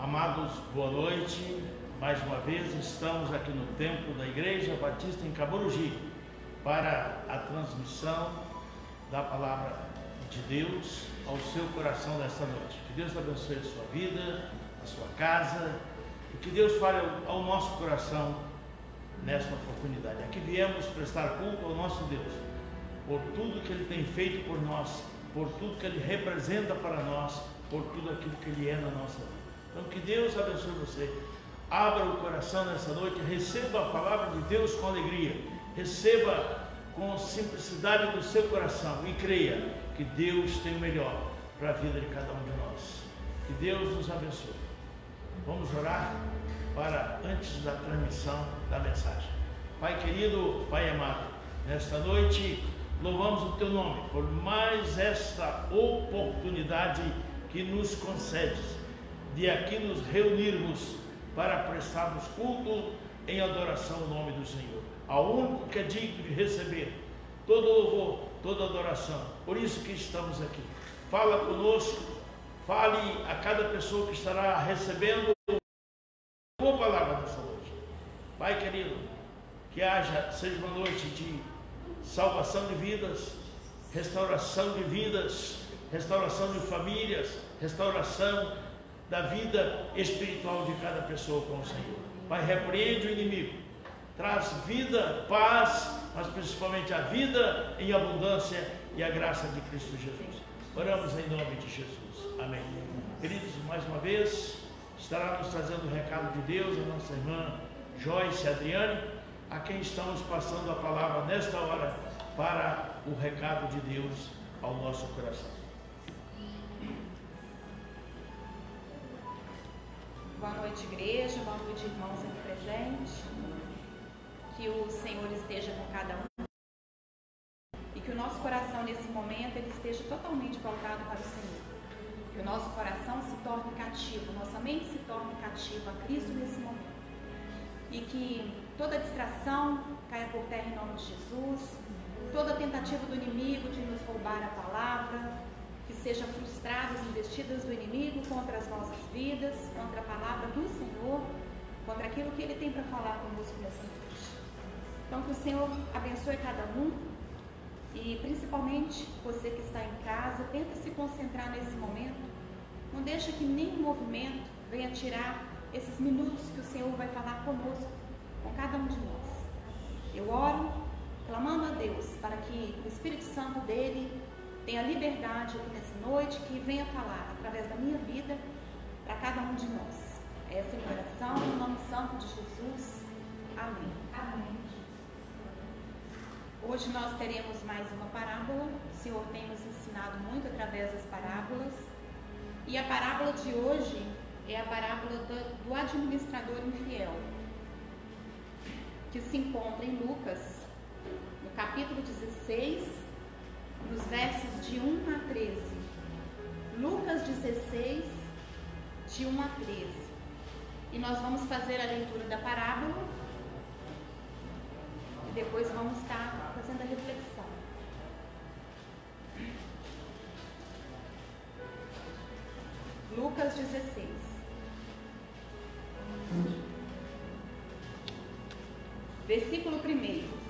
Amados, boa noite. Mais uma vez estamos aqui no templo da Igreja Batista em Caborugi para a transmissão da palavra de Deus ao seu coração nesta noite. Que Deus abençoe a sua vida, a sua casa, e que Deus fale ao nosso coração nesta oportunidade. Aqui viemos prestar culto ao nosso Deus, por tudo que Ele tem feito por nós, por tudo que Ele representa para nós, por tudo aquilo que Ele é na nossa vida. Então que Deus abençoe você. Abra o coração nessa noite, receba a palavra de Deus com alegria, receba com simplicidade do seu coração e creia que Deus tem o melhor para a vida de cada um de nós. Que Deus nos abençoe. Vamos orar para antes da transmissão da mensagem. Pai querido, Pai amado, nesta noite louvamos o Teu nome por mais esta oportunidade que nos concedes de aqui nos reunirmos para prestarmos culto em adoração ao nome do Senhor, ao único que é digno de receber todo louvor, toda adoração. Por isso que estamos aqui. Fala conosco, fale a cada pessoa que estará recebendo a tua palavra nessa noite. Pai querido, que seja uma noite de salvação de vidas, restauração de vidas, restauração de famílias, restauração da vida espiritual de cada pessoa com o Senhor. Pai, repreende o inimigo, traz vida, paz, mas principalmente a vida em abundância e a graça de Cristo Jesus. Oramos em nome de Jesus. Amém. Queridos, mais uma vez, estará nos trazendo o recado de Deus a nossa irmã Joyce Adriane, a quem estamos passando a palavra nesta hora para o recado de Deus ao nosso coração. Boa noite, igreja, boa noite, irmãos aqui presentes. Que o Senhor esteja com cada um e que o nosso coração nesse momento ele esteja totalmente voltado para o Senhor. Que o nosso coração se torne cativo, nossa mente se torne cativa a Cristo nesse momento. E que toda distração caia por terra em nome de Jesus, toda tentativa do inimigo de nos roubar a palavra, que sejam frustradas as investidas do inimigo contra as nossas vidas, contra a palavra do Senhor, contra aquilo que Ele tem para falar conosco nessa noite. Então que o Senhor abençoe cada um e principalmente você que está em casa, tenta se concentrar nesse momento, não deixa que nenhum movimento venha tirar esses minutos que o Senhor vai falar conosco, com cada um de nós. Eu oro, clamando a Deus para que o Espírito Santo dele tenha liberdade aqui nessa noite, que venha falar através da minha vida para cada um de nós. Essa é a minha oração, no nome santo de Jesus. Amém. Amém. Hoje nós teremos mais uma parábola. O Senhor tem nos ensinado muito através das parábolas. E a parábola de hoje é a parábola do administrador infiel, que se encontra em Lucas, no capítulo 16, nos versos de 1 a 13. Lucas 16, de 1 a 13. E nós vamos fazer a leitura da parábola e depois vamos estar fazendo a reflexão. Lucas 16. Versículo 1.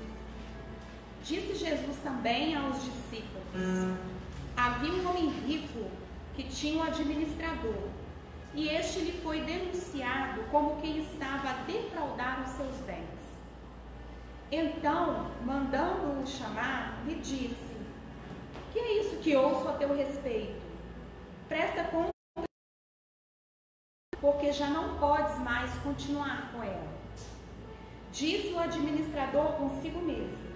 Disse Jesus também aos discípulos: havia um homem rico que tinha um administrador, e este lhe foi denunciado como quem estava a defraudar os seus bens. Então, mandando-o chamar, lhe disse: que é isso que ouço a teu respeito? Presta conta, porque já não podes mais continuar com ela. Disse o administrador consigo mesmo: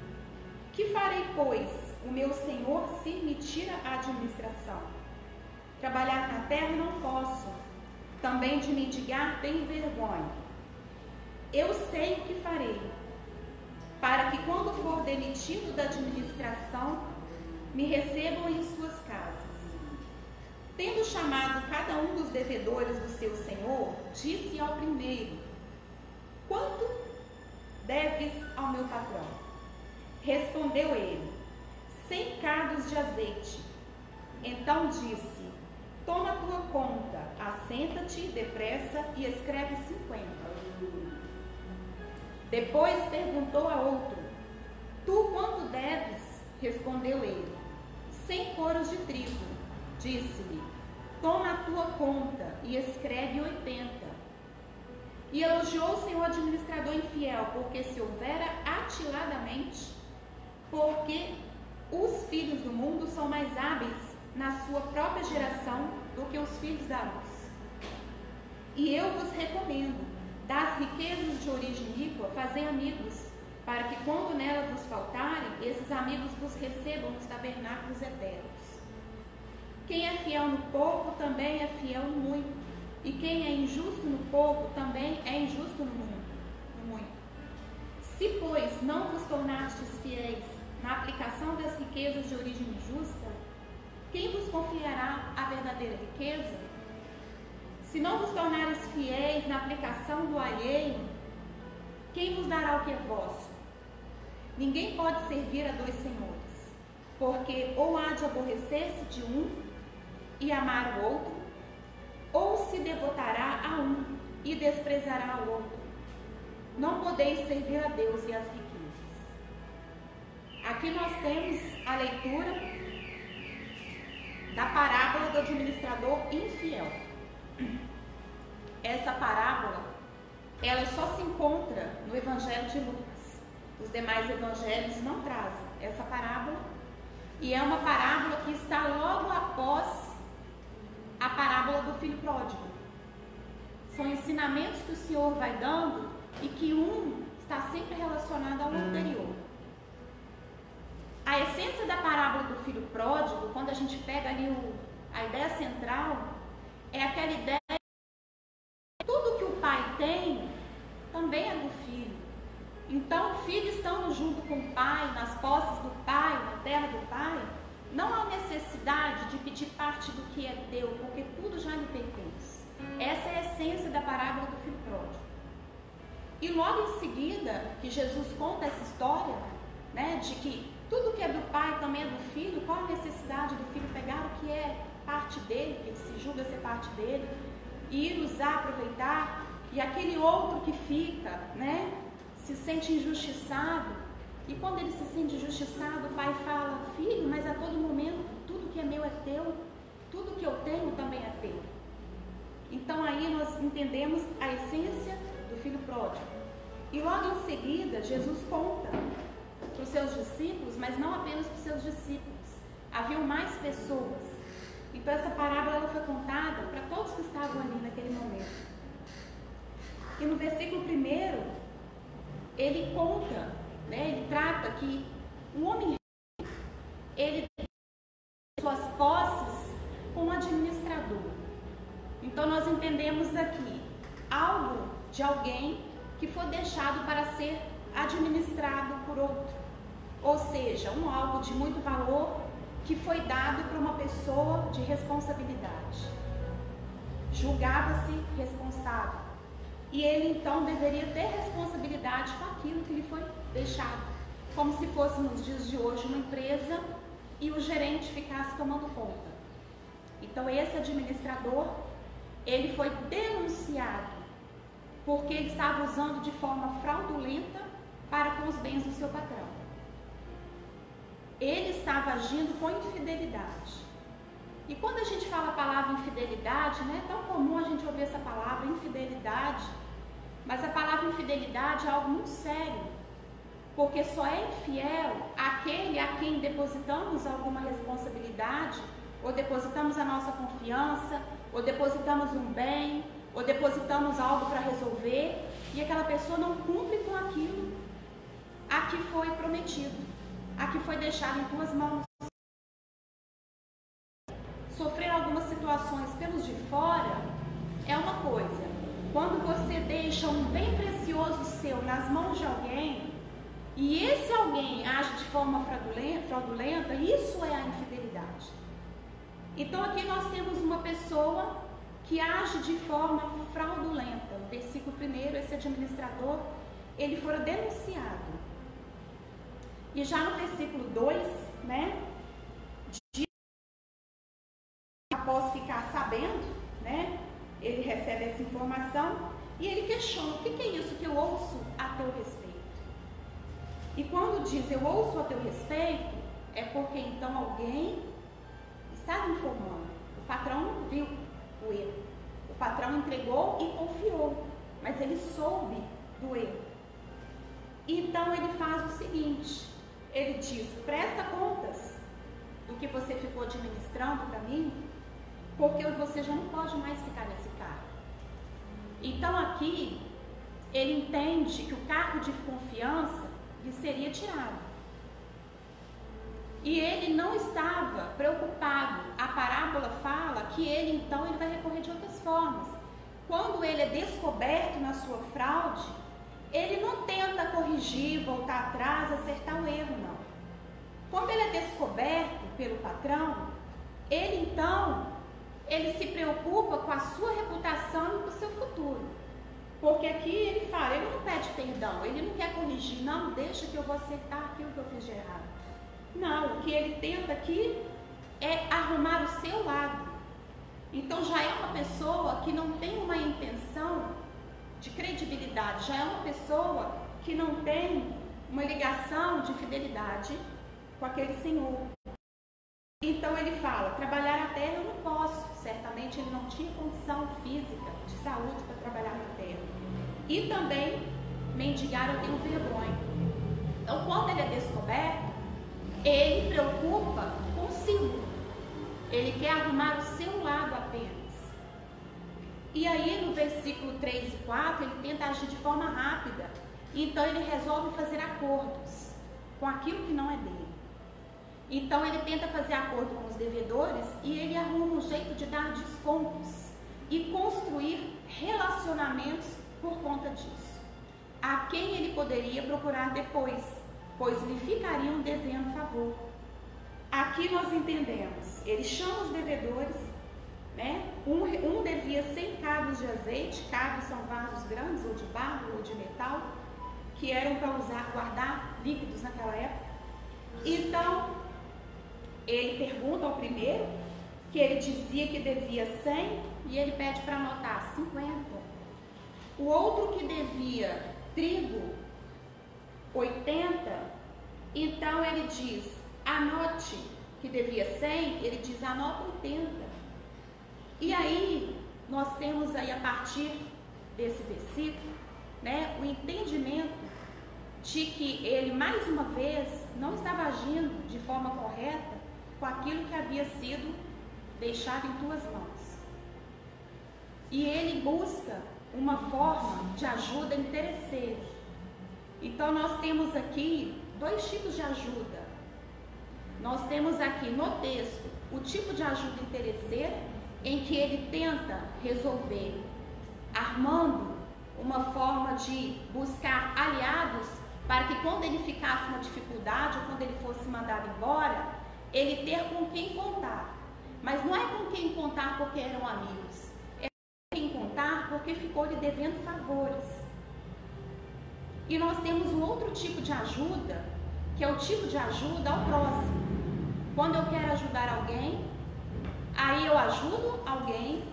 que farei, pois, o meu senhor se me tira a administração? Trabalhar na terra não posso, também de mendigar tenho vergonha. Eu sei o que farei, para que quando for demitido da administração, me recebam em suas casas. Tendo chamado cada um dos devedores do seu senhor, disse ao primeiro: quanto deves ao meu patrão? Respondeu ele: 100 cardos de azeite. Então disse: toma tua conta, assenta-te levanta-te depressa e escreve 50. Depois perguntou a outro: tu quanto deves? Respondeu ele: 100 coros de trigo. Disse-lhe: toma a tua conta e escreve 80. E elogiou o senhor administrador infiel, porque se houvera atiladamente, porque os filhos do mundo são mais hábeis na sua própria geração do que os filhos da luz. E eu vos recomendo, das riquezas de origem iníqua, fazei amigos, para que quando nelas vos faltarem, esses amigos vos recebam nos tabernáculos eternos. Quem é fiel no pouco, também é fiel no muito. E quem é injusto no pouco, também é injusto no muito. Se, pois, não vos tornastes fiéis na aplicação das riquezas de origem injusta, quem vos confiará a verdadeira riqueza? Se não vos tornares fiéis na aplicação do alheio, quem vos dará o que é vosso? Ninguém pode servir a dois senhores, porque ou há de aborrecer-se de um e amar o outro, ou se devotará a um e desprezará o outro. Não podeis servir a Deus e às riquezas. Aqui nós temos a leitura da parábola do administrador infiel. Essa parábola, ela só se encontra no Evangelho de Lucas. Os demais evangelhos não trazem essa parábola, e é uma parábola que está logo após a parábola do filho pródigo. São ensinamentos que o Senhor vai dando e que um está sempre relacionado ao anterior. A essência da parábola do filho pródigo, quando a gente pega ali a ideia central, é aquela ideia que tudo que o pai tem também é do filho. Então, o filho estando junto com o pai, nas posses do pai, na terra do pai, não há necessidade de pedir parte do que é teu, porque tudo já lhe pertence. Essa é a essência da parábola do filho pródigo. E logo em seguida, que Jesus conta essa história, né, de que tudo que é do pai também é do filho, qual a necessidade do filho pegar o que é parte dele, que ele se julga ser parte dele, e ir usar, aproveitar, e aquele outro que fica, né, se sente injustiçado. E quando ele se sente injustiçado, o pai fala: filho, mas a todo momento tudo que é meu é teu, tudo que eu tenho também é teu. Então aí nós entendemos a essência do filho pródigo. E logo em seguida, Jesus conta para os seus discípulos, mas não apenas para os seus discípulos, haviam mais pessoas. Então essa parábola ela foi contada para todos que estavam ali naquele momento. E no versículo 1, ele conta, né, ele trata que um homem rico, ele tem suas posses com um administrador. Então nós entendemos aqui algo de alguém que foi deixado para ser administrado por outro. Ou seja, algo de muito valor que foi dado para uma pessoa de responsabilidade. Julgava-se responsável. E ele então deveria ter responsabilidade com aquilo que lhe foi deixado. Como se fosse nos dias de hoje uma empresa e o gerente ficasse tomando conta. Então esse administrador, ele foi denunciado porque ele estava usando de forma fraudulenta para com os bens do seu patrão. Ele estava agindo com infidelidade. E quando a gente fala a palavra infidelidade, né, é tão comum a gente ouvir essa palavra infidelidade, mas a palavra infidelidade é algo muito sério, porque só é infiel aquele a quem depositamos alguma responsabilidade, ou depositamos a nossa confiança, ou depositamos um bem, ou depositamos algo para resolver, e aquela pessoa não cumpre com aquilo a que foi prometido, a que foi deixado em tuas mãos. Sofrer algumas situações pelos de fora é uma coisa. Quando você deixa um bem precioso seu nas mãos de alguém, e esse alguém age de forma fraudulenta, isso é a infidelidade. Então aqui nós temos uma pessoa que age de forma fraudulenta. No versículo 1, esse administrador, ele fora denunciado. E já no versículo 2, né, após ficar sabendo, né, ele recebe essa informação e ele questiona: o que é isso que eu ouço a teu respeito? E quando diz eu ouço a teu respeito, é porque então alguém está me informando. O patrão não viu o erro. O patrão entregou e confiou, mas ele soube do erro. Então ele faz o seguinte, ele diz: presta contas do que você ficou administrando para mim, porque você já não pode mais ficar nesse cargo. Então aqui ele entende que o cargo de confiança lhe seria tirado. E ele não estava preocupado. A parábola fala que ele então ele vai recorrer de outras formas. Quando ele é descoberto na sua fraude, ele não tenta corrigir, voltar atrás, acertar o erro, não. Quando ele é descoberto pelo patrão, ele então, ele se preocupa com a sua reputação e com o seu futuro. Porque aqui ele fala, ele não pede perdão, ele não quer corrigir, não, deixa que eu vou acertar aquilo que eu fiz de errado. Não, o que ele tenta aqui é arrumar o seu lado. Então já é uma pessoa que não tem uma intenção de credibilidade, já é uma pessoa que não tem uma ligação de fidelidade com aquele senhor. Então ele fala, trabalhar a terra eu não posso. Certamente ele não tinha condição física, de saúde para trabalhar na terra. E também, mendigar eu tenho vergonha. Então quando ele é descoberto, ele preocupa consigo. Ele quer arrumar o seu lado apenas. E aí no versículo 3 e 4, ele tenta agir de forma rápida. Então ele resolve fazer acordos com aquilo que não é dele. Então ele tenta fazer acordo com os devedores e ele arruma um jeito de dar descontos e construir relacionamentos por conta disso. A quem ele poderia procurar depois, pois lhe ficariam devendo favor. Aqui nós entendemos, ele chama os devedores, né? Um devia 100 cabos de azeite, cabos são vasos grandes, ou de barro, ou de metal, que eram para guardar líquidos naquela época. Então, ele pergunta ao primeiro, que ele dizia que devia 100, e ele pede para anotar 50. O outro que devia trigo, 80, então ele diz, anote que devia 100, ele diz, anota 80. E aí, nós temos aí a partir desse versículo, né, o entendimento de que ele, mais uma vez, não estava agindo de forma correta com aquilo que havia sido deixado em tuas mãos. E ele busca uma forma de ajuda interesseira. Então nós temos aqui dois tipos de ajuda. Nós temos aqui no texto o tipo de ajuda interesseira, em que ele tenta resolver, armando uma forma de buscar aliados para que quando ele ficasse uma dificuldade ou quando ele fosse mandado embora, ele ter com quem contar. Mas não é com quem contar porque eram amigos, é com quem contar porque ficou lhe devendo favores. E nós temos um outro tipo de ajuda, que é o tipo de ajuda ao próximo. Quando eu quero ajudar alguém, aí eu ajudo alguém,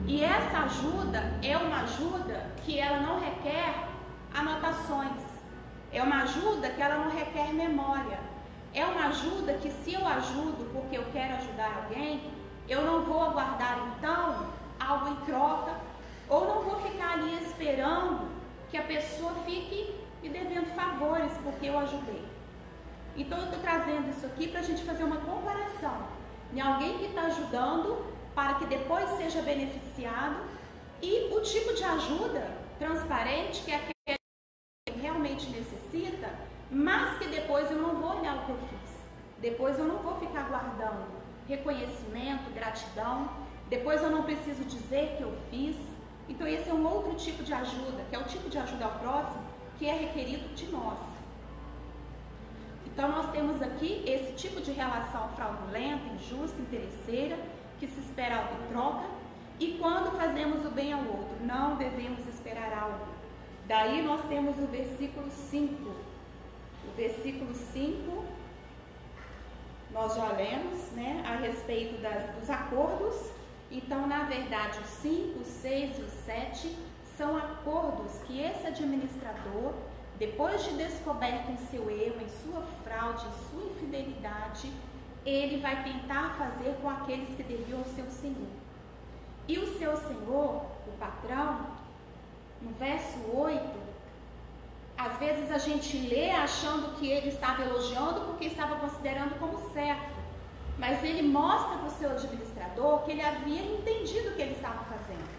e essa ajuda é uma ajuda que ela não requer anotações, é uma ajuda que ela não requer memória, é uma ajuda que se eu ajudo porque eu quero ajudar alguém, eu não vou aguardar então algo em troca, ou não vou ficar ali esperando que a pessoa fique me devendo favores porque eu ajudei. Então eu estou trazendo isso aqui para a gente fazer uma comparação em alguém que está ajudando para que depois seja beneficiado, e o tipo de ajuda transparente, que é aquele que realmente necessita, mas que depois eu não vou olhar o que eu fiz, depois eu não vou ficar guardando reconhecimento, gratidão, depois eu não preciso dizer que eu fiz. Então esse é um outro tipo de ajuda, que é o tipo de ajuda ao próximo que é requerido de nós. Então nós temos aqui esse tipo de relação fraudulenta, injusta, interesseira, que se espera algo em troca, e quando fazemos o bem ao outro, não devemos esperar algo. Daí nós temos o versículo 5. O versículo 5, nós já lemos, né, a respeito dos acordos, Então, na verdade, os 5, os 6 e os 7 são acordos que esse administrador, depois de descoberto em seu erro, em sua fraude, em sua infidelidade, ele vai tentar fazer com aqueles que deviam ao seu senhor. E o seu senhor, o patrão, no verso 8, às vezes a gente lê achando que ele estava elogiando porque estava considerando como certo. Mas ele mostra para o seu administrador que ele havia entendido o que ele estava fazendo.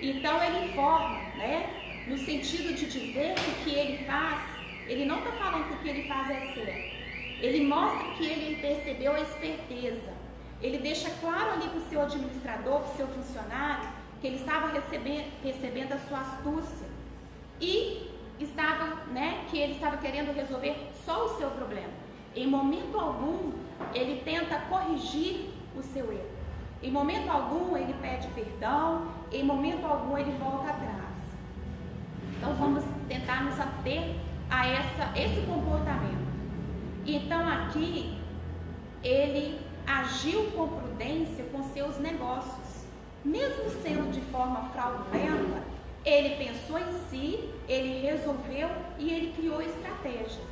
Então ele informa, né? No sentido de dizer que o que ele faz, ele não está falando que o que ele faz é certo. Ele mostra que ele percebeu a esperteza. Ele deixa claro ali para o seu administrador, para o seu funcionário, que ele estava percebendo a sua astúcia. E que ele estava querendo resolver só o seu problema. Em momento algum, ele tenta corrigir o seu erro. Em momento algum, ele pede perdão. Em momento algum, ele volta atrás. Então, vamos tentar nos ater a esse comportamento. Então, aqui, ele agiu com prudência com seus negócios. Mesmo sendo de forma fraudulenta, ele pensou em si, ele resolveu e ele criou estratégias.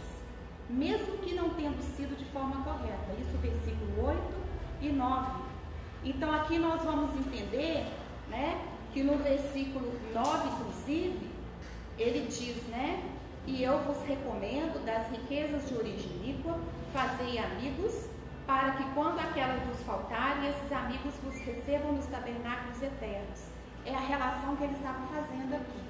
Mesmo que não tendo sido de forma correta. Isso versículo 8 e 9. Então aqui nós vamos entender, né, que no versículo 9, inclusive, ele diz, né, e eu vos recomendo das riquezas de origem iníqua, fazei amigos, para que quando aquelas vos faltarem, esses amigos vos recebam nos tabernáculos eternos. É a relação que ele estava fazendo aqui.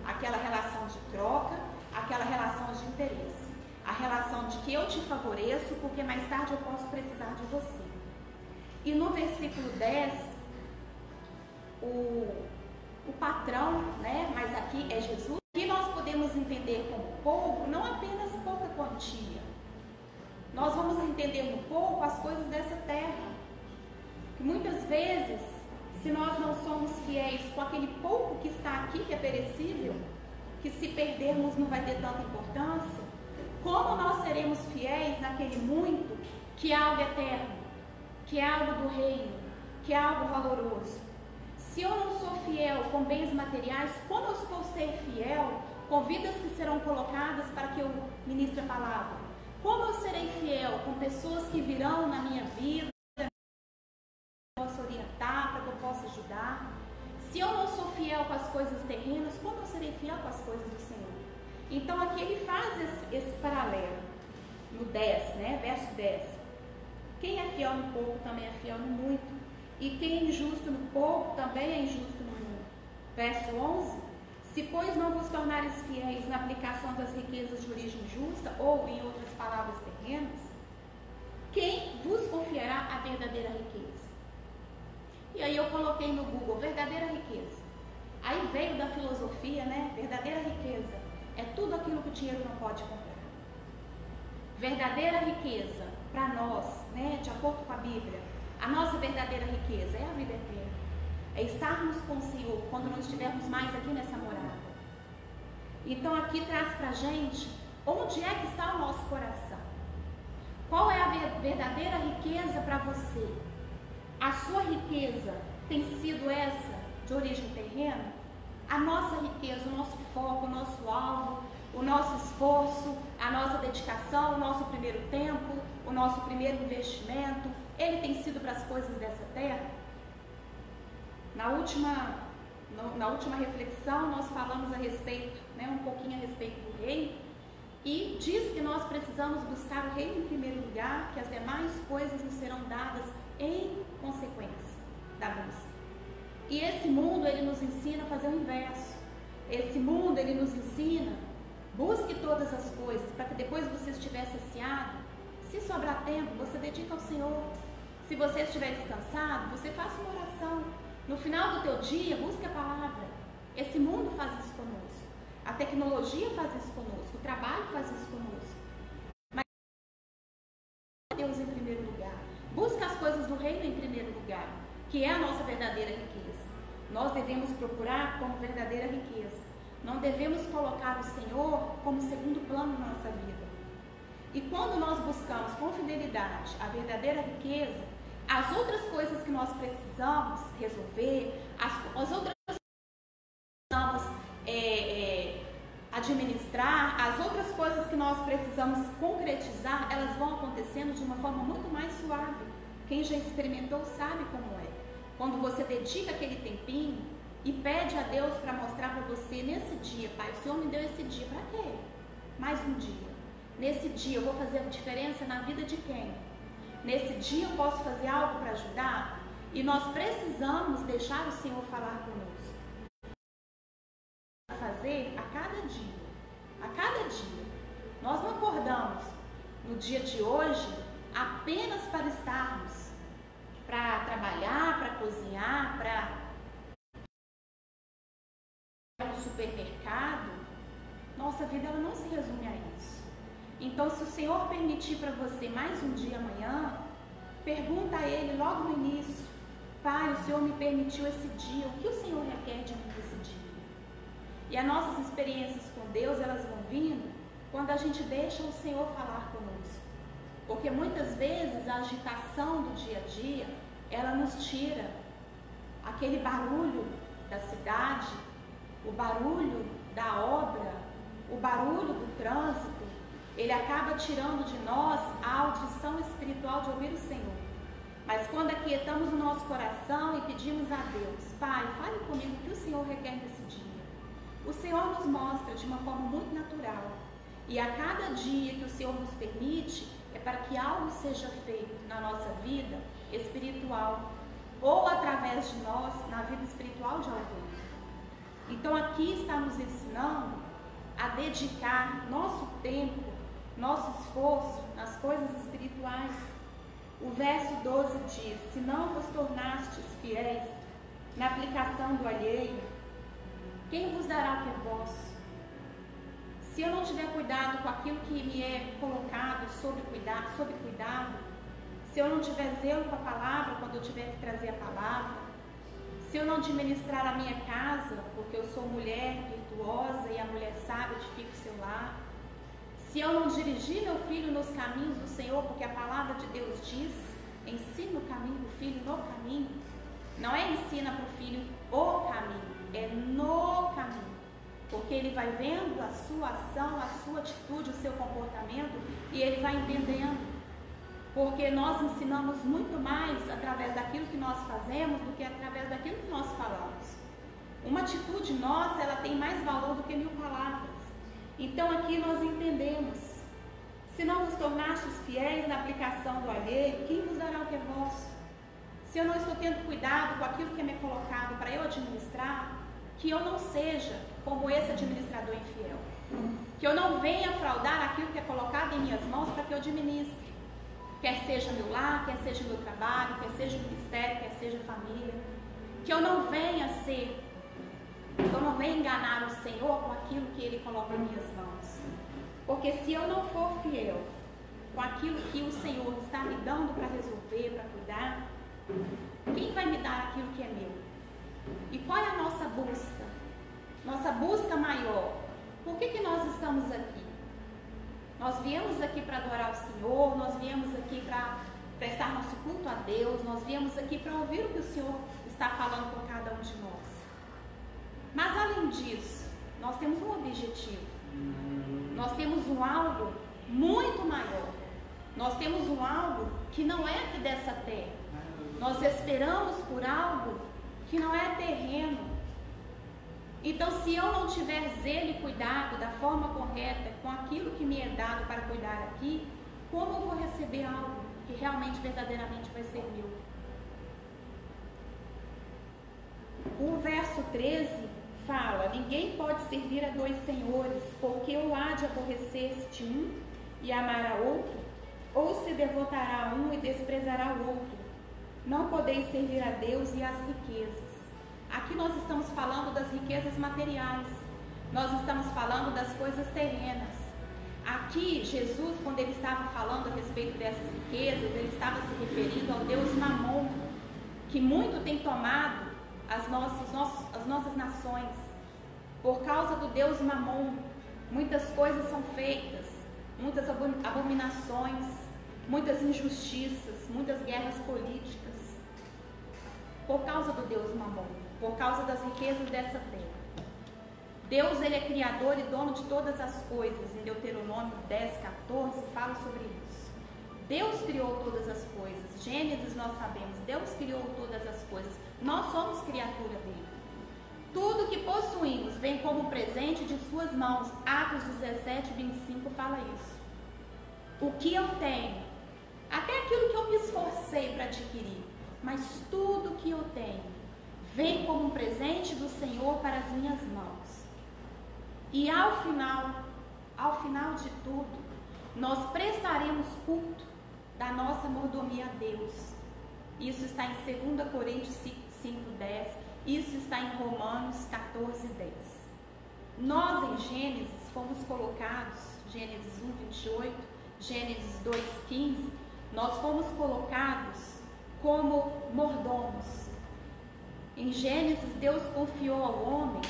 Aquela relação de troca, aquela relação de interesse. A relação de que eu te favoreço porque mais tarde eu posso precisar de você. E no versículo 10, o patrão, né, mas aqui é Jesus, que nós podemos entender como pouco, não apenas pouca quantia. Nós vamos entender no pouco as coisas dessa terra. Que muitas vezes, se nós não somos fiéis com aquele pouco que está aqui, que é perecível, que se perdermos não vai ter tanta importância, como nós seremos fiéis naquele muito que é algo eterno, que é algo do reino, que é algo valoroso? Se eu não sou fiel com bens materiais, como eu vou ser fiel com vidas que serão colocadas para que eu ministre a palavra? Como eu serei fiel com pessoas que virão na minha vida, para que eu possa orientar, para que eu possa ajudar? Se eu não sou fiel com as coisas terrenas, como eu serei fiel com as coisas do Senhor? Então aqui ele faz esse paralelo, no 10, né? Verso 10. Quem é fiel no pouco também é fiel no muito. E quem é injusto no pouco também é injusto no muito. Verso 11. Se, pois, não vos tornares fiéis na aplicação das riquezas de origem justa, ou, em outras palavras, terrenas, quem vos confiará a verdadeira riqueza? E aí eu coloquei no Google, verdadeira riqueza. Aí veio da filosofia, né? Verdadeira riqueza é tudo aquilo que o dinheiro não pode comprar. Verdadeira riqueza, para nós, né, de acordo com a Bíblia, a nossa verdadeira riqueza é a vida eterna. É estarmos com o Senhor quando não estivermos mais aqui nessa morada. Então aqui traz para a gente onde é que está o nosso coração. Qual é a verdadeira riqueza para você? A sua riqueza tem sido essa de origem terrena? A nossa riqueza, o nosso foco, o nosso alvo, o nosso esforço, a nossa dedicação, o nosso primeiro tempo, o nosso primeiro investimento, ele tem sido para as coisas dessa terra? Na última reflexão, nós falamos a respeito, né, um pouquinho a respeito do reino, e diz que nós precisamos buscar o reino em primeiro lugar, que as demais coisas nos serão dadas em consequência da busca. E esse mundo, ele nos ensina a fazer o inverso. Esse mundo, ele nos ensina, busque todas as coisas, para que depois você estiver saciado, se sobrar tempo, você dedica ao Senhor. Se você estiver descansado, você faça uma oração. No final do teu dia, busque a palavra. Esse mundo faz isso conosco. A tecnologia faz isso conosco. O trabalho faz isso conosco. Mas Deus em primeiro lugar. Busca as coisas do reino em primeiro lugar, que é a nossa verdadeira riqueza. Nós devemos procurar como verdadeira riqueza. Não devemos colocar o Senhor como segundo plano na nossa vida. E quando nós buscamos com fidelidade a verdadeira riqueza, as outras coisas que nós precisamos resolver, as outras coisas que nós precisamos administrar, as outras coisas que nós precisamos concretizar, elas vão acontecendo de uma forma muito mais suave. Quem já experimentou sabe como é. Quando você dedica aquele tempinho e pede a Deus para mostrar para você, nesse dia, Pai, o Senhor me deu esse dia, para quê? Mais um dia. Nesse dia eu vou fazer a diferença na vida de quem? Nesse dia eu posso fazer algo para ajudar? E nós precisamos deixar o Senhor falar conosco. Fazer a cada dia. A cada dia. Nós não acordamos no dia de hoje apenas para estarmos, para trabalhar, para cozinhar, para ir no supermercado. Nossa vida ela não se resume a isso. Então, se o Senhor permitir para você mais um dia amanhã, pergunta a Ele logo no início: Pai, o Senhor me permitiu esse dia, o que o Senhor requer de mim nesse dia? E as nossas experiências com Deus, elas vão vindo quando a gente deixa o Senhor falar conosco. Porque muitas vezes a agitação do dia a dia, ela nos tira aquele barulho da cidade, o barulho da obra, o barulho do trânsito. Ele acaba tirando de nós a audição espiritual de ouvir o Senhor. Mas quando aquietamos o nosso coração e pedimos a Deus: Pai, fale comigo o que o Senhor requer nesse dia. O Senhor nos mostra de uma forma muito natural. E a cada dia que o Senhor nos permite, é para que algo seja feito na nossa vida espiritual, ou através de nós, na vida espiritual de alguém. Então aqui está nos ensinando a dedicar nosso tempo, nosso esforço nas coisas espirituais. O verso 12 diz: se não vos tornastes fiéis na aplicação do alheio, quem vos dará o que é vosso? Se eu não tiver cuidado com aquilo que me é colocado sobre cuidado, se eu não tiver zelo com a palavra quando eu tiver que trazer a palavra, se eu não administrar a minha casa, porque eu sou mulher virtuosa e a mulher sábia edifica o seu lar, se eu não dirigir meu filho nos caminhos do Senhor, porque a palavra de Deus diz: ensina o caminho do filho no caminho. Não é ensina para o filho o caminho, é no caminho. Porque ele vai vendo a sua ação, a sua atitude, o seu comportamento, e ele vai entendendo. Porque nós ensinamos muito mais através daquilo que nós fazemos do que através daquilo que nós falamos. Uma atitude nossa, ela tem mais valor do que 1000 palavras. Então aqui nós entendemos: se não vos tornastes fiéis na aplicação do alheio, quem vos dará o que é vosso? Se eu não estou tendo cuidado com aquilo que me é colocado para eu administrar, que eu não seja como esse administrador infiel. Que eu não venha fraudar aquilo que é colocado em minhas mãos para que eu administre. Quer seja meu lar, quer seja meu trabalho, quer seja o ministério, quer seja a família. Que eu não venha enganar o Senhor com aquilo que Ele coloca em minhas mãos. Porque se eu não for fiel com aquilo que o Senhor está me dando para resolver, para cuidar, quem vai me dar aquilo que é meu? E qual é a nossa busca? Nossa busca maior. Por que nós estamos aqui? Nós viemos aqui para adorar o Senhor, nós viemos aqui para prestar nosso culto a Deus, nós viemos aqui para ouvir o que o Senhor está falando com cada um de nós. Mas além disso, nós temos um objetivo. Nós temos um algo muito maior. Nós temos um algo que não é aqui dessa terra. Nós esperamos por algo que não é terreno. Então, se eu não tiver zelo e cuidado da forma correta com aquilo que me é dado para cuidar aqui, como eu vou receber algo que realmente, verdadeiramente vai ser meu? O verso 13 fala: ninguém pode servir a 2 senhores, porque ou há de aborrecer-se um e amar a outro, ou se devotará a um e desprezará o outro. Não podeis servir a Deus e às riquezas. Aqui nós estamos falando das riquezas materiais. Nós estamos falando das coisas terrenas. Aqui, Jesus, quando ele estava falando a respeito dessas riquezas, ele estava se referindo ao Deus Mamon, que muito tem tomado as nossas nações. Por causa do Deus Mamon, muitas coisas são feitas, muitas abominações, muitas injustiças, muitas guerras políticas, por causa do Deus Mamon, por causa das riquezas dessa terra. Deus, ele é criador e dono de todas as coisas. Em Deuteronômio 10, 14, fala sobre isso. Deus criou todas as coisas. Gênesis nós sabemos, Deus criou todas as coisas. Nós somos criatura dele. Tudo que possuímos vem como presente de suas mãos. Atos 17, 25 fala isso. O que eu tenho, até aquilo que eu me esforcei para adquirir, mas tudo que eu tenho vem como um presente do Senhor para as minhas mãos. E ao final de tudo, nós prestaremos culto da nossa mordomia a Deus. Isso está em 2 Coríntios 5:10, isso está em Romanos 14:10. Nós em Gênesis fomos colocados, Gênesis 1:28, Gênesis 2:15, nós fomos colocados como mordomos. Em Gênesis, Deus confiou ao homem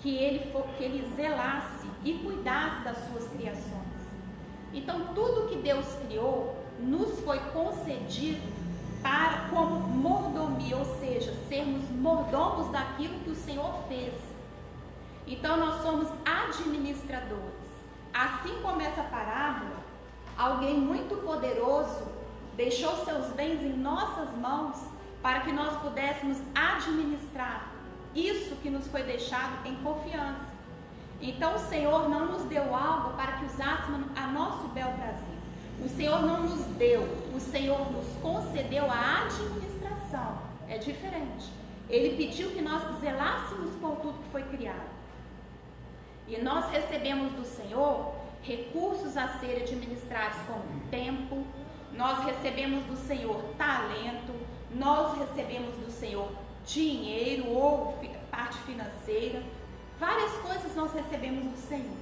que ele zelasse e cuidasse das suas criações. Então, tudo que Deus criou nos foi concedido como mordomia, ou seja, sermos mordomos daquilo que o Senhor fez. Então, nós somos administradores. Assim como essa parábola, alguém muito poderoso deixou seus bens em nossas mãos para que nós pudéssemos administrar isso que nos foi deixado em confiança. Então o Senhor não nos deu algo para que usássemos a nosso bel prazer. O Senhor não nos deu, o Senhor nos concedeu a administração. É diferente. Ele pediu que nós zelássemos por tudo que foi criado. E nós recebemos do Senhor recursos a serem administrados como tempo, nós recebemos do Senhor talento, nós recebemos do Senhor dinheiro ou parte financeira, várias coisas nós recebemos do Senhor.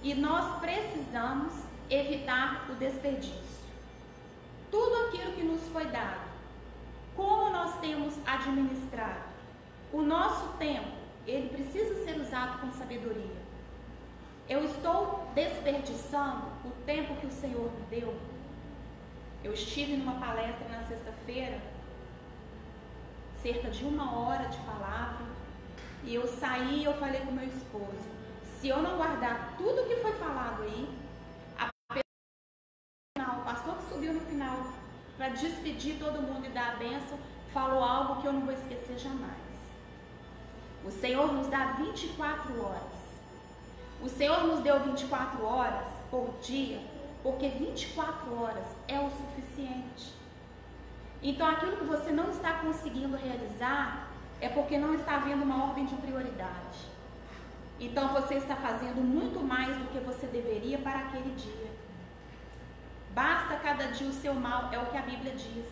E nós precisamos evitar o desperdício. Tudo aquilo que nos foi dado, como nós temos administrado o nosso tempo, ele precisa ser usado com sabedoria. Eu estou desperdiçando o tempo que o Senhor me deu. Eu estive numa palestra na sexta-feira, cerca de 1 hora de palavra, e eu saí e eu falei com meu esposo, se eu não guardar tudo que foi falado aí, o pastor que subiu no final para despedir todo mundo e dar a bênção, falou algo que eu não vou esquecer jamais. O Senhor nos dá 24 horas. O Senhor nos deu 24 horas por dia, porque 24 horas é o suficiente. Então, aquilo que você não está conseguindo realizar é porque não está havendo uma ordem de prioridade. Então, você está fazendo muito mais do que você deveria para aquele dia. Basta cada dia o seu mal, é o que a Bíblia diz.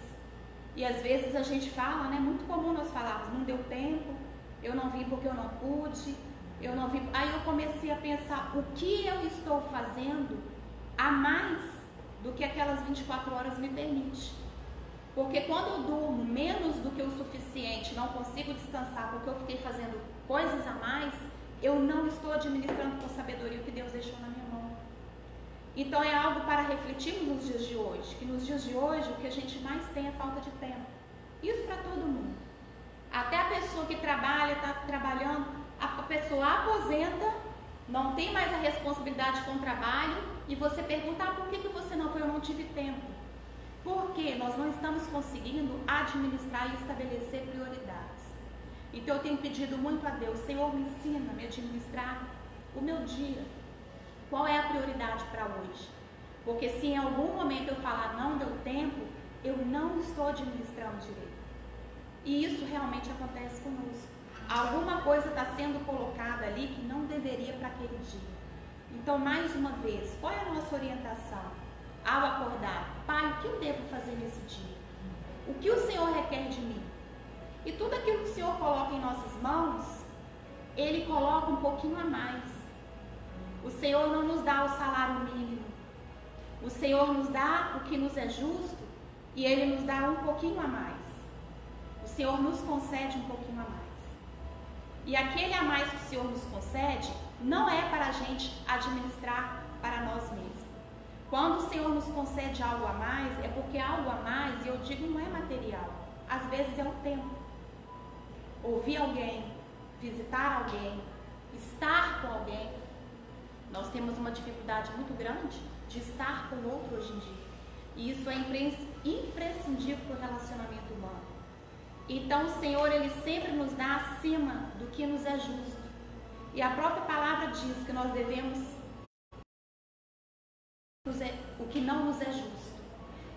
E às vezes a gente fala, né? Muito comum nós falarmos, não deu tempo, eu não vim porque eu não pude, eu não vim. Aí eu comecei a pensar, o que eu estou fazendo a mais do que aquelas 24 horas me permite. Porque quando eu durmo menos do que o suficiente, não consigo descansar porque eu fiquei fazendo coisas a mais, eu não estou administrando com sabedoria o que Deus deixou na minha mão. Então é algo para refletirmos nos dias de hoje, que nos dias de hoje o que a gente mais tem é falta de tempo. Isso para todo mundo. Até a pessoa que trabalha, está trabalhando, a pessoa aposenta, não tem mais a responsabilidade com o trabalho, e você pergunta, por que você não foi? Eu não tive tempo. Porque nós não estamos conseguindo administrar e estabelecer prioridades. Então eu tenho pedido muito a Deus, Senhor, me ensina a me administrar o meu dia. Qual é a prioridade para hoje? Porque se em algum momento eu falar não deu tempo, eu não estou administrando direito. E isso realmente acontece conosco. Alguma coisa está sendo colocada ali que não deveria para aquele dia. Então, mais uma vez, qual é a nossa orientação? Ao acordar, Pai, o que eu devo fazer nesse dia? O que o Senhor requer de mim? E tudo aquilo que o Senhor coloca em nossas mãos, Ele coloca um pouquinho a mais. O Senhor não nos dá o salário mínimo. O Senhor nos dá o que nos é justo e Ele nos dá um pouquinho a mais. O Senhor nos concede um pouquinho a mais. E aquele a mais que o Senhor nos concede não é para a gente administrar para nós mesmos. Quando o Senhor nos concede algo a mais, é porque algo a mais, e eu digo, não é material. Às vezes é o tempo. Ouvir alguém, visitar alguém, estar com alguém. Nós temos uma dificuldade muito grande de estar com o outro hoje em dia. E isso é imprescindível para o relacionamento humano. Então o Senhor, Ele sempre nos dá acima do que nos é justo. E a própria palavra diz que nós devemos o que não nos é justo.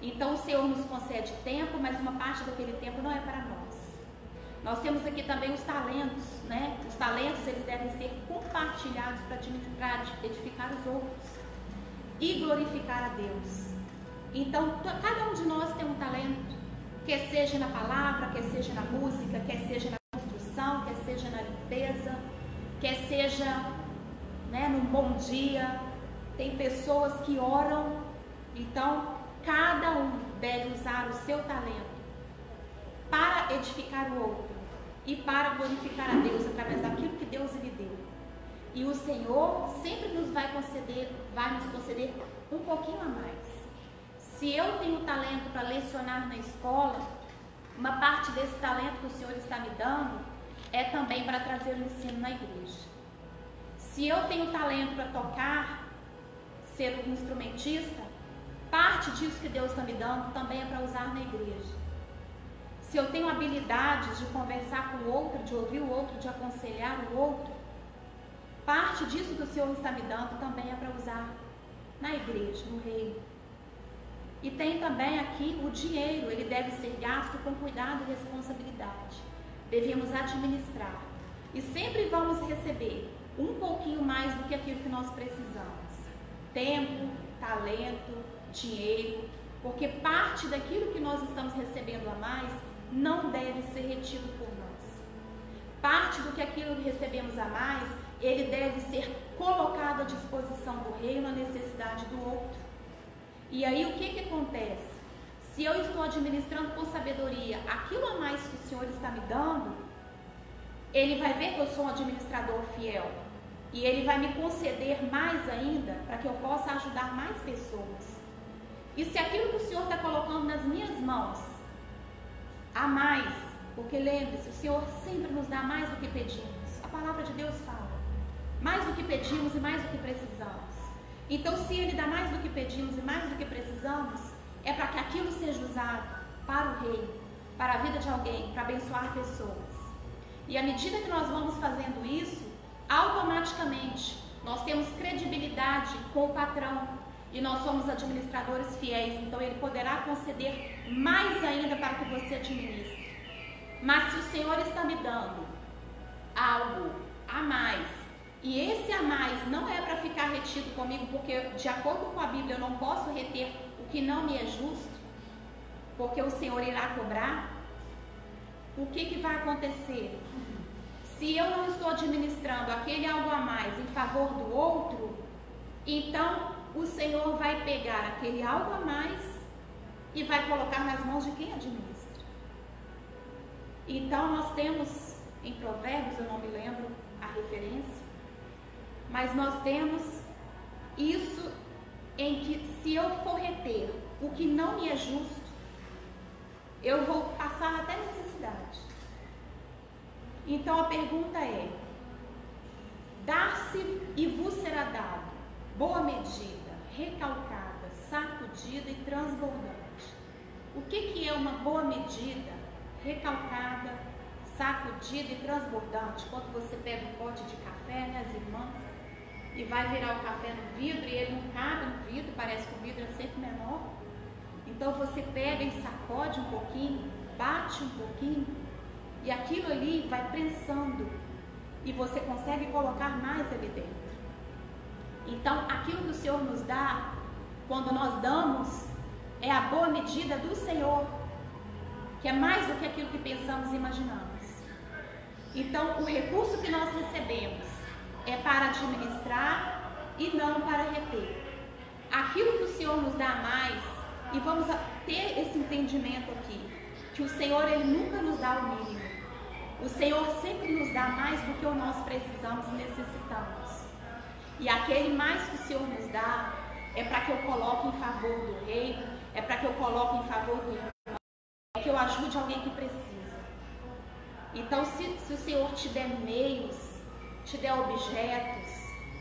Então o Senhor nos concede tempo, mas uma parte daquele tempo não é para nós. Nós temos aqui também os talentos, né? Os talentos, eles devem ser compartilhados para edificar os outros e glorificar a Deus. Então cada um de nós tem um talento, quer seja na palavra, quer seja na música, quer seja na construção, quer seja na limpeza, quer seja, né, num bom dia. Tem pessoas que oram. Então cada um deve usar o seu talento para edificar o outro e para glorificar a Deus através daquilo que Deus lhe deu. E o Senhor sempre vai nos conceder um pouquinho a mais. Se eu tenho talento para lecionar na escola, uma parte desse talento que o Senhor está me dando é também para trazer o ensino na igreja. Se eu tenho talento para tocar, ser um instrumentista, parte disso que Deus está me dando também é para usar na igreja. Se eu tenho habilidades de conversar com o outro, de ouvir o outro, de aconselhar o outro, parte disso que o Senhor está me dando também é para usar na igreja, no reino. E tem também aqui o dinheiro, ele deve ser gasto com cuidado e responsabilidade. Devemos administrar. E sempre vamos receber um pouquinho mais do que aquilo que nós precisamos. Tempo, talento, dinheiro, porque parte daquilo que nós estamos recebendo a mais não deve ser retido por nós. Parte do que aquilo que recebemos a mais, ele deve ser colocado à disposição do reino, à necessidade do outro. E aí o que acontece? Se eu estou administrando com sabedoria aquilo a mais que o Senhor está me dando, Ele vai ver que eu sou um administrador fiel. E Ele vai me conceder mais ainda para que eu possa ajudar mais pessoas. E se aquilo que o Senhor está colocando nas minhas mãos, a mais, porque lembre-se, o Senhor sempre nos dá mais do que pedimos. A palavra de Deus fala, mais do que pedimos e mais do que precisamos. Então, se Ele dá mais do que pedimos e mais do que precisamos, é para que aquilo seja usado para o reino, para a vida de alguém, para abençoar pessoas. E à medida que nós vamos fazendo isso, automaticamente nós temos credibilidade com o patrão e nós somos administradores fiéis, então ele poderá conceder mais ainda para que você administre. Mas se o Senhor está me dando algo a mais, e esse a mais não é para ficar retido comigo, porque de acordo com a Bíblia eu não posso reter o que não me é justo, porque o Senhor irá cobrar, o que vai acontecer? Se eu não estou administrando aquele algo a mais em favor do outro, então o Senhor vai pegar aquele algo a mais e vai colocar nas mãos de quem administra. Então nós temos em Provérbios, eu não me lembro a referência, mas nós temos isso em que se eu for reter o que não me é justo, eu vou passar até necessidade. Então a pergunta é: dar-se e vos será dado, boa medida, recalcada, sacudida e transbordante. O que é uma boa medida, recalcada, sacudida e transbordante? Quando você pega um pote de café, né, as irmãs, e vai virar o café no vidro e ele não cabe no vidro, parece que o vidro é sempre menor. Então você pega e sacode um pouquinho, bate um pouquinho, e aquilo ali vai prensando e você consegue colocar mais ali dentro. Então aquilo que o Senhor nos dá, quando nós damos, é a boa medida do Senhor, que é mais do que aquilo que pensamos e imaginamos. Então o recurso que nós recebemos é para administrar e não para reter. Aquilo que o Senhor nos dá mais, e vamos ter esse entendimento aqui, que o Senhor, Ele nunca nos dá o mínimo. O Senhor sempre nos dá mais do que nós precisamos e necessitamos. E aquele mais que o Senhor nos dá é para que eu coloque em favor do reino, é para que eu coloque em favor do irmão, é que eu ajude alguém que precisa. Então, se o Senhor te der meios, te der objetos,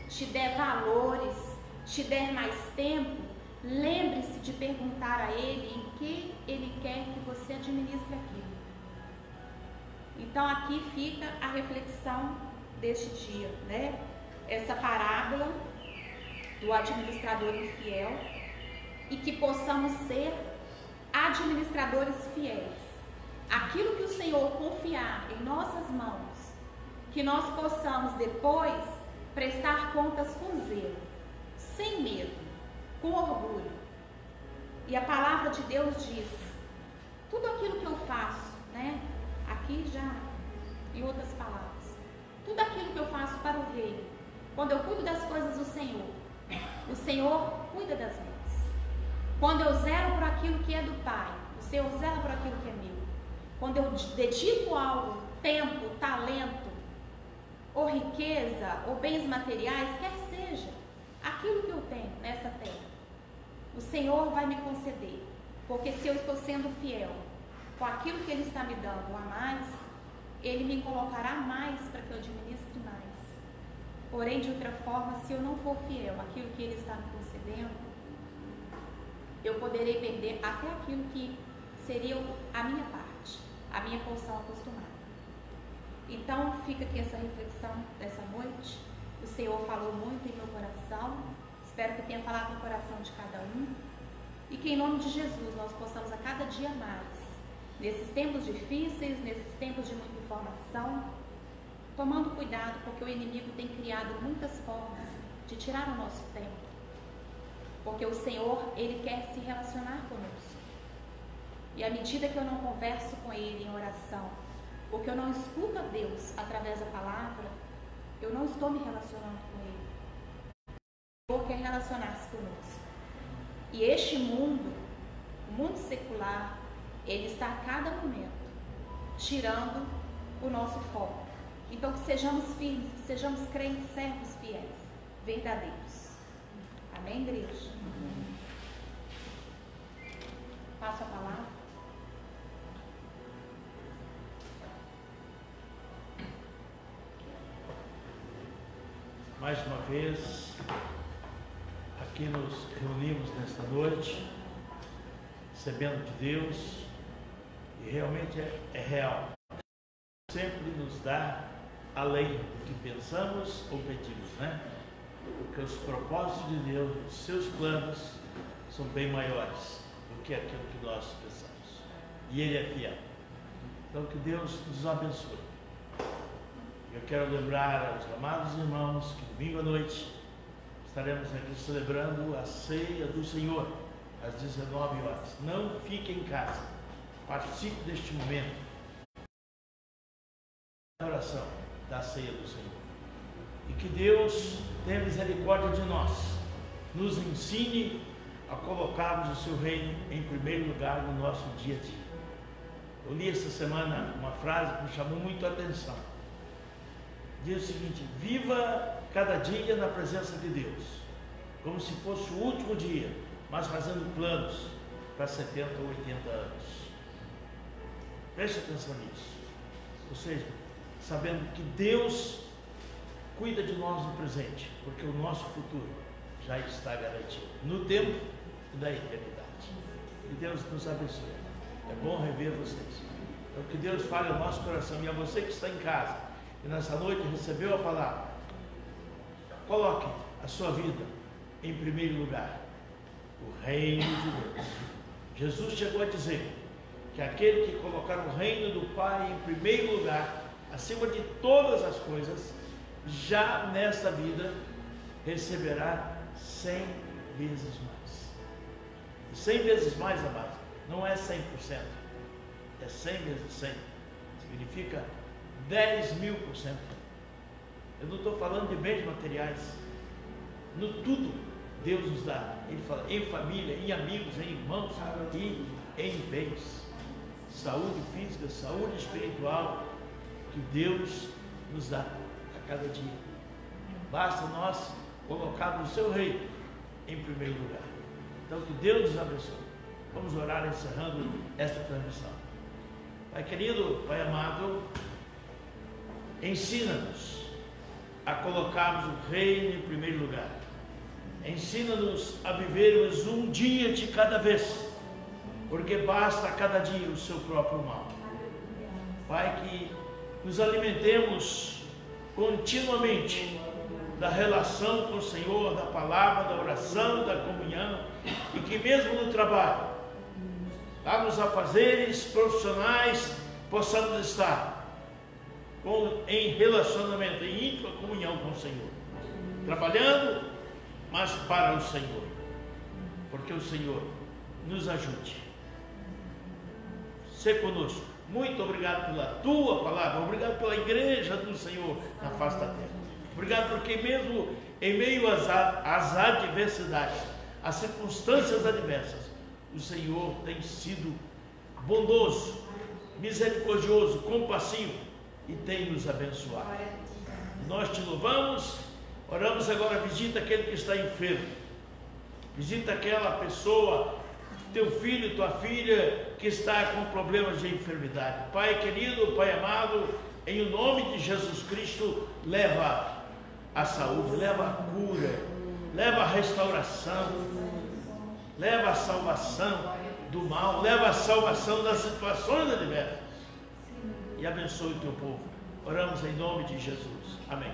te der valores, te der mais tempo, lembre-se de perguntar a Ele em que Ele quer que você administre aquilo. Então aqui fica a reflexão deste dia, né? Essa parábola do administrador infiel, e que possamos ser administradores fiéis. Aquilo que o Senhor confiar em nossas mãos, que nós possamos depois prestar contas com zelo, sem medo, com orgulho. E a palavra de Deus diz: tudo aquilo que eu faço, né? Aqui já, em outras palavras, tudo aquilo que eu faço para o reino, quando eu cuido das coisas do Senhor, o Senhor cuida das minhas. Quando eu zelo por aquilo que é do Pai, o Senhor zela por aquilo que é meu. Quando eu dedico algo, tempo, talento, ou riqueza, ou bens materiais, quer seja, aquilo que eu tenho nessa terra, o Senhor vai me conceder, porque se eu estou sendo fiel com aquilo que Ele está me dando a mais, Ele me colocará mais para que eu administre mais. Porém, de outra forma, se eu não for fiel àquilo que Ele está me concedendo, eu poderei perder até aquilo que seria a minha parte, a minha porção acostumada. Então, fica aqui essa reflexão dessa noite. O Senhor falou muito em meu coração, espero que tenha falado no coração de cada um, e que em nome de Jesus nós possamos a cada dia mais, nesses tempos difíceis, nesses tempos de muita informação, tomando cuidado, porque o inimigo tem criado muitas formas de tirar o nosso tempo, porque o Senhor, Ele quer se relacionar conosco, e à medida que eu não converso com Ele em oração, porque eu não escuto a Deus através da palavra, eu não estou me relacionando com Ele. O Senhor quer relacionar-se conosco. E este mundo, o mundo secular, ele está a cada momento tirando o nosso foco. Então que sejamos firmes, que sejamos crentes, servos fiéis, verdadeiros. Amém, igreja? Passo a palavra. Mais uma vez, aqui nos reunimos nesta noite, recebendo de Deus, e realmente é real. Sempre nos dá além do que pensamos ou pedimos, né? Porque os propósitos de Deus, os seus planos, são bem maiores do que aquilo que nós pensamos. E Ele é fiel. Então que Deus nos abençoe. Eu quero lembrar aos amados irmãos que domingo à noite estaremos aqui celebrando a ceia do Senhor, às 19 horas. Não fique em casa, participe deste momento da oração da ceia do Senhor. E que Deus tenha misericórdia de nós, nos ensine a colocarmos o seu reino em primeiro lugar no nosso dia a dia. Eu li essa semana uma frase que me chamou muito a atenção. Diz o seguinte: viva cada dia na presença de Deus, como se fosse o último dia, mas fazendo planos para 70 ou 80 anos. Preste atenção nisso. Ou seja, sabendo que Deus cuida de nós no presente, porque o nosso futuro já está garantido, no tempo da eternidade. Que Deus nos abençoe. É bom rever vocês. Então que Deus fale ao nosso coração, e a você que está em casa e nessa noite recebeu a palavra, coloque a sua vida em primeiro lugar, o reino de Deus. Jesus chegou a dizer que aquele que colocar o reino do Pai em primeiro lugar, acima de todas as coisas, já nesta vida receberá 100 vezes mais. E 100 vezes mais, amado, não é 100%, é 100 vezes 100. Significa 10.000%. Eu não estou falando de bens materiais. No tudo Deus nos dá. Ele fala em família, em amigos, em irmãos e em bens. Saúde física, saúde espiritual, que Deus nos dá a cada dia. Basta nós colocarmos o seu reino em primeiro lugar. Então, que Deus nos abençoe. Vamos orar encerrando esta transmissão. Pai querido, Pai amado, ensina-nos a colocarmos o reino em primeiro lugar. Ensina-nos a vivermos um dia de cada vez, porque basta a cada dia o seu próprio mal. Pai, que nos alimentemos continuamente da relação com o Senhor, da palavra, da oração, da comunhão, e que mesmo no trabalho, lá nos afazeres profissionais, possamos estar em relacionamento, em íntima comunhão com o Senhor, trabalhando, mas para o Senhor, porque o Senhor nos ajude. Ser conosco. Muito obrigado pela tua palavra, obrigado pela igreja do Senhor na face da terra. Obrigado porque mesmo em meio às adversidades, às circunstâncias adversas, o Senhor tem sido bondoso, misericordioso, compassivo e tem nos abençoado. Nós te louvamos, oramos agora, visita aquele que está enfermo, visita aquela pessoa, teu filho, tua filha, que está com problemas de enfermidade. Pai querido, Pai amado, em nome de Jesus Cristo, leva a saúde, leva a cura, leva a restauração, leva a salvação do mal, leva a salvação das situações adversas e abençoe o teu povo. Oramos em nome de Jesus. Amém.